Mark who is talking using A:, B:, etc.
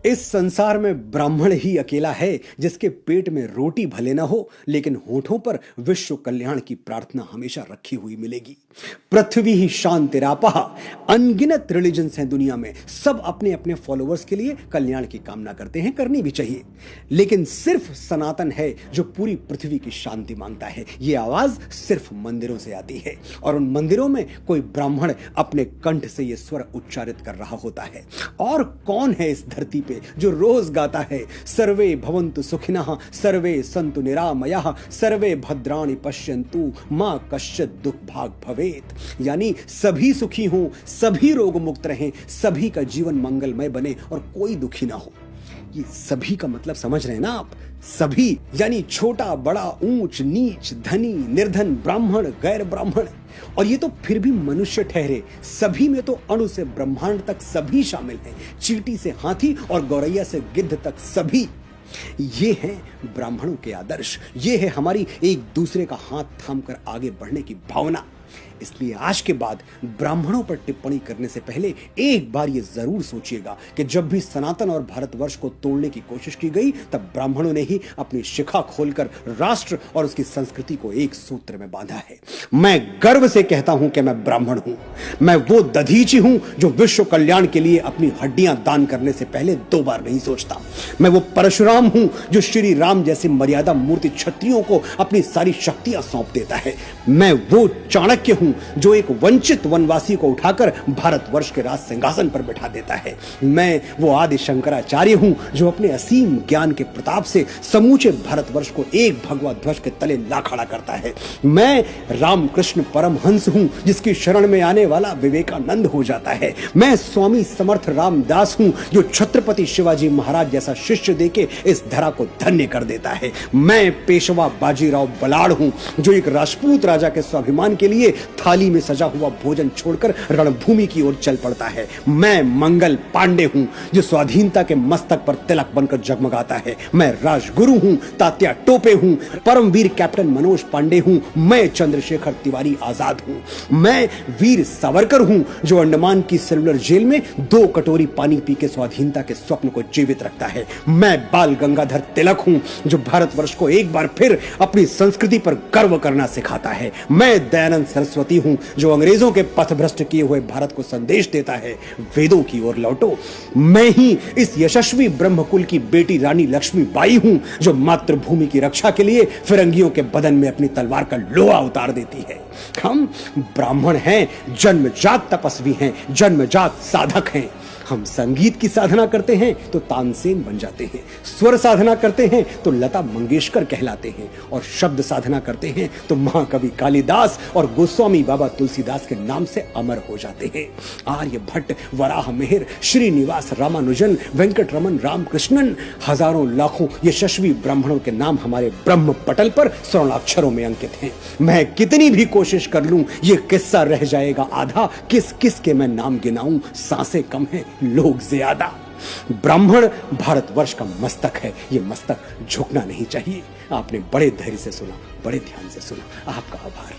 A: इस संसार में ब्राह्मण ही अकेला है जिसके पेट में रोटी भले ना हो लेकिन होठों पर विश्व कल्याण की प्रार्थना हमेशा रखी हुई मिलेगी। पृथ्वी ही शांतिरापः। अनगिनत रिलीजन्स हैं दुनिया में, सब अपने अपने फॉलोअर्स के लिए कल्याण की कामना करते हैं, करनी भी चाहिए, लेकिन सिर्फ सनातन है जो पूरी पृथ्वी की शांति मांगता है। यह आवाज सिर्फ मंदिरों से आती है और उन मंदिरों में कोई ब्राह्मण अपने कंठ से यह स्वर उच्चारित कर रहा होता है। और कौन है इस धरती पे जो रोज गाता है सर्वे भवन्तु सुखिनः सर्वे सन्तु निरामयाः सर्वे भद्राणि पश्यन्तु मां कश्चित् दुख भाग भवेत, यानी सभी सुखी हों, सभी रोग मुक्त रहें, सभी का जीवन मंगलमय बने और कोई दुखी ना हो। ये सभी का मतलब समझ रहे हैं ना आप? सभी यानी छोटा बड़ा, ऊंच नीच, धनी निर्धन, ब्राह्मण गैर ब्राह्मण, और ये तो फिर भी मनुष्य ठहरे, सभी में तो अणु से ब्रह्मांड तक सभी शामिल हैं, चींटी से हाथी और गौरैया से गिद्ध तक सभी। ये हैं ब्राह्मणों के आदर्श, ये है हमारी एक दूसरे का हाथ थामकर आगे बढ़ने की भावना। इसलिए आज के बाद ब्राह्मणों पर टिप्पणी करने से पहले एक बार यह जरूर सोचिएगा कि जब भी सनातन और भारतवर्ष को तोड़ने की कोशिश की गई तब ब्राह्मणों ने ही अपनी शिखा खोलकर राष्ट्र और उसकी संस्कृति को एक सूत्र में बांधा है। मैं गर्व से कहता हूं कि मैं ब्राह्मण हूं, मैं वो दधीची हूं जो विश्व कल्याण के लिए अपनी हड्डियां दान करने से पहले 2 बार नहीं सोचता। मैं वो परशुराम हूं जो श्री राम जैसी मर्यादा मूर्ति क्षत्रियों को अपनी सारी शक्तियां सौंप देता है। मैं वो चाणक्य हूं जो एक वंचित वनवासी को उठाकर भारतवर्ष के राज सिंहासन पर बैठा देता है। मैं वो आदि शंकराचार्य हूं जो अपने असीम ज्ञान के प्रताप से समूचे भारतवर्ष को एक भगवा ध्वज के तले ला खड़ा करता है। मैं रामकृष्ण परमहंस हूं जिसकी शरण में आने वाला विवेकानंद हो जाता है। मैं स्वामी समर्थ रामदास हूं जो छत्रपति शिवाजी महाराज जैसा शिष्य देके इस धरा को धन्य कर देता है। मैं पेशवा बाजीराव बलाड़ हूं जो एक राजपूत राजा के स्वाभिमान के लिए थाली में सजा हुआ भोजन छोड़कर रणभूमि की ओर चल पड़ता है। मैं मंगल पांडे हूं जो स्वाधीनता के मस्तक पर तिलक बनकर जगमगाता है। मैं राजगुरु हूं, तात्या टोपे हूं, परमवीर कैप्टन मनोज पांडे हूं, मैं चंद्रशेखर तिवारी आजाद हूं। मैं वीर सावरकर हूं जो अंडमान की सेलुलर जेल में 2 कटोरी पानी पी के स्वाधीनता के स्वप्न को जीवित रखता है। मैं बाल गंगाधर तिलक हूं जो भारतवर्ष को एक बार फिर अपनी संस्कृति पर गर्व करना सिखाता है। मैं दयानंद सरस्वती हूं जो अंग्रेजों के पथभ्रष्ट किए हुए भारत को संदेश देता है, वेदों की ओर लौटो। मैं ही इस यशस्वी ब्रह्मकुल की बेटी रानी लक्ष्मीबाई हूं जो मातृभूमि की रक्षा के लिए फिरंगियों के बदन में अपनी तलवार का लोहा उतार देती है। हम ब्राह्मण हैं, जन्मजात तपस्वी हैं, जन्मजात साधक हैं। हम संगीत की साधना करते हैं तो तानसेन बन जाते हैं, स्वर साधना करते हैं तो लता मंगेशकर कहलाते हैं, और शब्द साधना करते हैं तो महाकवि कालिदास और गोस्वामी बाबा तुलसीदास के नाम से अमर हो जाते हैं। आर्यभट्ट, वराह मिहिर, श्रीनिवास रामानुजन, वेंकट रमन रामकृष्णन, हजारों लाखों यशस्वी ब्राह्मणों के नाम हमारे ब्रह्म पटल पर स्वर्णाक्षरों में अंकित हैं। मैं कितनी भी कोशिश कर लूं ये किस्सा रह जाएगा आधा, किस किस के मैं नाम गिनाऊं, सांसें कम हैं लोग ज्यादा। ब्राह्मण भारतवर्ष का मस्तक है, ये मस्तक झुकना नहीं चाहिए। आपने बड़े धैर्य से सुना, बड़े ध्यान से सुना, आपका आभार।